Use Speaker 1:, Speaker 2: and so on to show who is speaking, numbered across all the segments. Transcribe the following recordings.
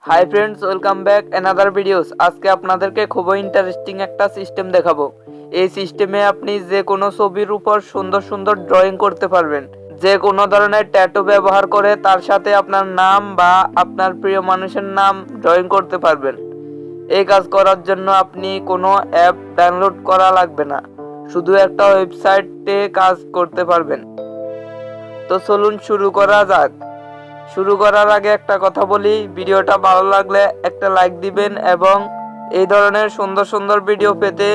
Speaker 1: Hi friends, welcome back another videos. আজকে আপনাদেরকে খুবই ইন্টারেস্টিং একটা সিস্টেম দেখাবো। এই সিস্টেমে আপনি যে কোনো ছবির উপর সুন্দর সুন্দর ড্রয়িং করতে পারবেন। যে কোনো ধরনের ট্যাটু ব্যবহার করে তার সাথে আপনার নাম বা আপনার প্রিয় মানুষের নাম ড্রয়িং করতে পারবেন। এই কাজ করার জন্য আপনি কোনো অ্যাপ ডাউনলোড করা লাগবে না, শুধু একটা ওয়েবসাইটে কাজ করতে পারবেন। তো চলুন শুরু করা যাক। শুরু করার আগে একটা কথা বলি, ভিডিওটা ভালো লাগলে একটা লাইক দিবেন এবং এই ধরনের সুন্দর সুন্দর ভিডিও পেতে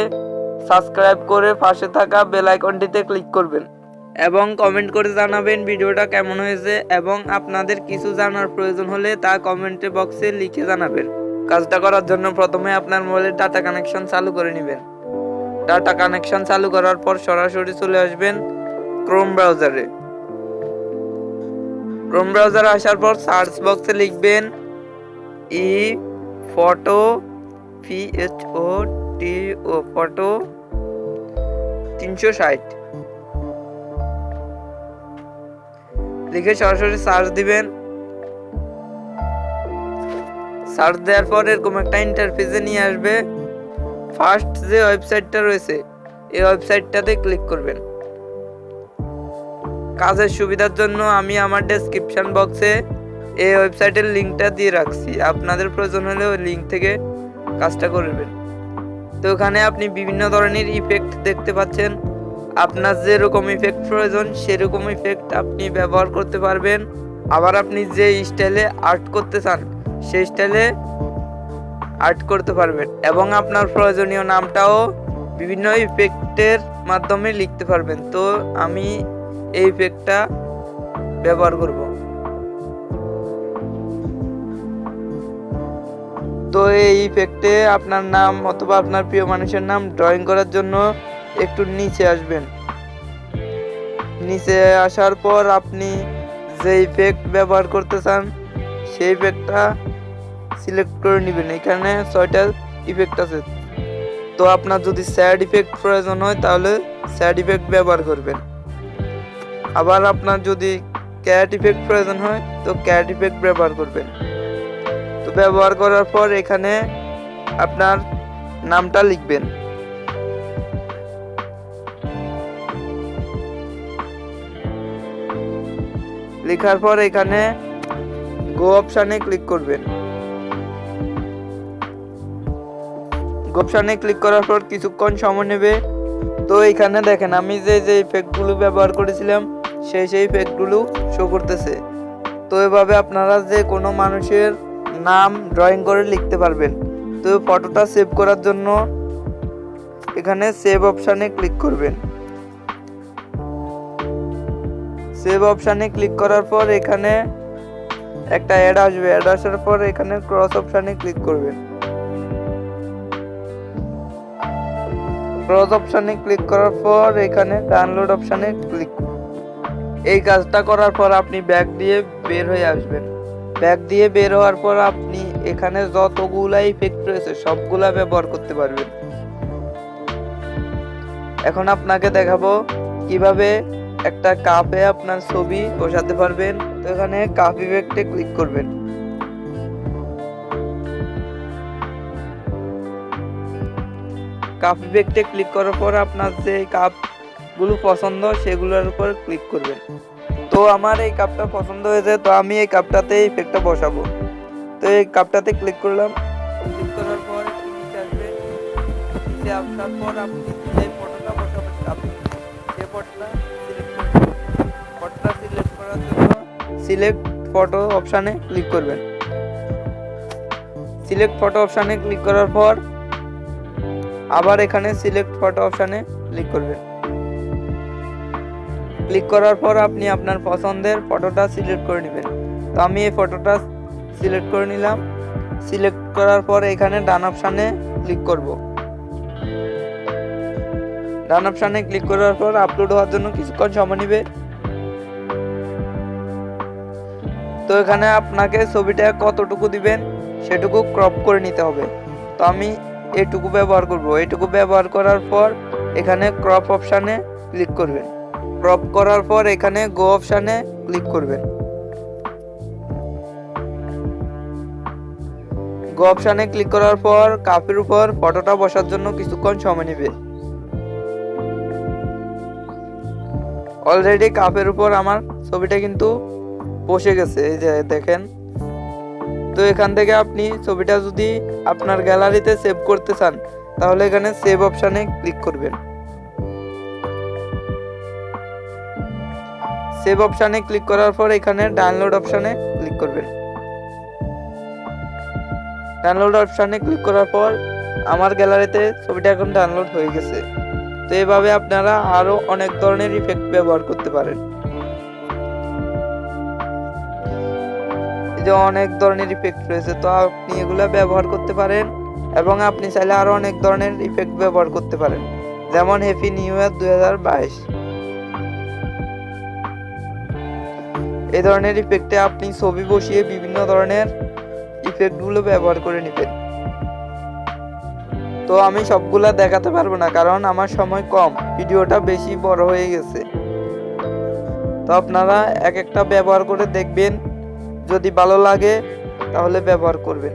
Speaker 1: সাবস্ক্রাইব করে পাশে থাকা বেল আইকনটিতে ক্লিক করবেন এবং কমেন্ট করে জানাবেন ভিডিওটা কেমন হয়েছে, এবং আপনাদের কিছু জানার প্রয়োজন হলে তা কমেন্ট বক্সে লিখে জানাবেন। কাজটা করার জন্য প্রথমে আপনার মোবাইলের ডাটা কানেকশন চালু করে নেবেন। ডাটা কানেকশন চালু করার পর সরাসরি চলে আসবেন ক্রোম ব্রাউজারে। ক্রোম ব্রাউজারে আসার পর সার্চ বক্সে লিখবেন ফটো ফটো 360 লিখে সরাসরি সার্চ দিবেন। সার্চ দেওয়ার পর এরকম একটা ইন্টারফেসে নিয়ে আসবে। ফার্স্ট যে ওয়েবসাইটটা রয়েছে এই ওয়েবসাইটটাতে ক্লিক করবেন। কাজের সুবিধার জন্য আমি আমার ডেসক্রিপশন বক্সে এই ওয়েবসাইটের লিঙ্কটা দিয়ে রাখছি, আপনাদের প্রয়োজন হলে ওই লিঙ্ক থেকে কাজটা করবেন। তো ওখানে আপনি বিভিন্ন ধরনের ইফেক্ট দেখতে পাচ্ছেন। আপনার যেরকম ইফেক্ট প্রয়োজন সেরকম ইফেক্ট আপনি ব্যবহার করতে পারবেন। আবার আপনি যে স্টাইলে আর্ট করতে চান সেই স্টাইলে আর্ট করতে পারবেন এবং আপনার প্রয়োজনীয় নামটাও বিভিন্ন ইফেক্টের মাধ্যমে লিখতে পারবেন। তো আমি এই ইফেক্টটা ব্যবহার করব। তো এই ইফেক্টে আপনার নাম অথবা আপনার প্রিয় মানুষের নাম ড্রয়িং করার জন্য একটু নিচে আসবেন। নিচে আসার পর আপনি যে ইফেক্ট ব্যবহার করতে চান সেই ইফেক্টটা সিলেক্ট করে নেবেন। এখানে 6টা ইফেক্ট আছে। তো আপনার যদি স্যাড ইফেক্ট প্রয়োজন হয় তাহলে স্যাড ইফেক্ট ব্যবহার করবেন। আবার আপনার যদি ক্যাট ইফেক্ট প্রয়োজন হয় তো ক্যাট ইফেক্ট ব্যবহার করবেন। তো ব্যবহার করার পর এখানে আপনার নামটা লিখবেন। লেখার পর এখানে গো অপশানে ক্লিক করবেন। গো অপশানে ক্লিক করার পর কিছুক্ষণ সময় নেবে। তো এখানে দেখেন আমি যে ইফেক্টগুলো ব্যবহার করেছিলাম সেই ইফেক্টগুলো শো করতেছে। তো এভাবে আপনারা যে কোনো মানুষের নাম ড্রয়িং করে লিখতে পারবেন। তো ফটোটা সেভ করার জন্য এখানে সেভ অপশানে ক্লিক করবেন। সেভ অপশানে ক্লিক করার পর এখানে একটা অ্যাড আসবে। অ্যাড আসার পর এখানে ক্রস অপশানে ক্লিক করবেন। ক্রস অপশানে ক্লিক করার পর এখানে ডাউনলোড অপশানে ক্লিক। এই কাজটা করার পর আপনি ব্যাক দিয়ে বের হয়ে আসবেন। ব্যাক দিয়ে বের হওয়ার পর আপনি এখানে যতগুলা ইফেক্ট রয়েছে সবগুলা ব্যবহার করতে পারবেন। এখন আপনাকে দেখাবো কিভাবে একটা কাপে আপনার ছবি বসাতে পারবেন। তো এখানে কাপ ইফেক্টে ক্লিক করবেন। কাপ ইফেক্টে ক্লিক করার পর আপনার যে কাপগুলো পছন্দ সেগুলোর উপর ক্লিক করবেন। তো আমার এই কাপটা পছন্দ হয়েছে, তো আমি এই কাপটাতে ইফেক্টটা বসাবো। তো এই কাপটাতে ক্লিক করলাম। ক্লিক করার পর নিচে আসবে। নিচে আসার পর আপনি যে ফটোটা বসাবেন কাপে সেই ফটোটা সিলেক্ট করবেন। ফটোটা সিলেক্ট করার জন্য সিলেক্ট ফটো অপশানে ক্লিক করবেন। সিলেক্ট ফটো অপশানে ক্লিক করার পর আবার এখানে সিলেক্ট ফটো অপশানে ক্লিক করবেন। ক্লিক করার পর আপনি আপনার পছন্দের ফটোটা সিলেক্ট করে নেবেন। তো আমি এই ফটোটা সিলেক্ট করে নিলাম। সিলেক্ট করার পর এখানে ডান অপশানে ক্লিক করব। ডান অপশানে ক্লিক করার পর আপলোড হওয়ার জন্য কিছুক্ষণ সময় নেবে। তো এখানে আপনাকে ছবিটা কতটুকু দিবেন সেটুকু ক্রপ করে নিতে হবে। তো আমি এইটুকু ব্যবহার করব। এইটুকু ব্যবহার করার পর এখানে ক্রপ অপশানে ক্লিক করবেন। ক্রপ করার পর এখানে গো অপশানে ক্লিক করবেন। গো অপশানে ক্লিক করার পর কাপের উপর ফটোটা বসার জন্য কিছুক্ষণ সময় নেবে। অলরেডি কাপের উপর আমার ছবিটা কিন্তু বসে গেছে, এই যে দেখেন। তো এখান থেকে আপনি ছবিটা যদি আপনার গ্যালারিতে সেভ করতে চান তাহলে এখানে সেভ অপশানে ক্লিক করবেন। সেভ অপশানে ক্লিক করার পর এখানে ডাউনলোড অপশানে ক্লিক করবেন। ডাউনলোড অপশানে ক্লিক করার পর আমার গ্যালারিতে ছবিটা এখন ডাউনলোড হয়ে গেছে। তো এভাবে আপনারা আরো অনেক ধরনের ইফেক্ট ব্যবহার করতে পারেন। এই যে অনেক ধরনের ইফেক্ট রয়েছে, তো আপনি এগুলা ব্যবহার করতে পারেন এবং আপনি চাইলে আরো অনেক ধরনের ইফেক্ট ব্যবহার করতে পারেন, যেমন হ্যাপি নিউ ইয়ার 2022। এই ধরনের ইফেক্টে আপনি ছবি বসিয়ে বিভিন্ন ধরনের ইফেক্টগুলো ব্যবহার করে নেবেন। তো আমি সবগুলা দেখাতে পারবো না কারণ আমার সময় কম, ভিডিওটা বেশি বড় হয়ে গেছে। তো আপনারা এক একটা ব্যবহার করে দেখবেন, যদি ভালো লাগে তাহলে ব্যবহার করবেন।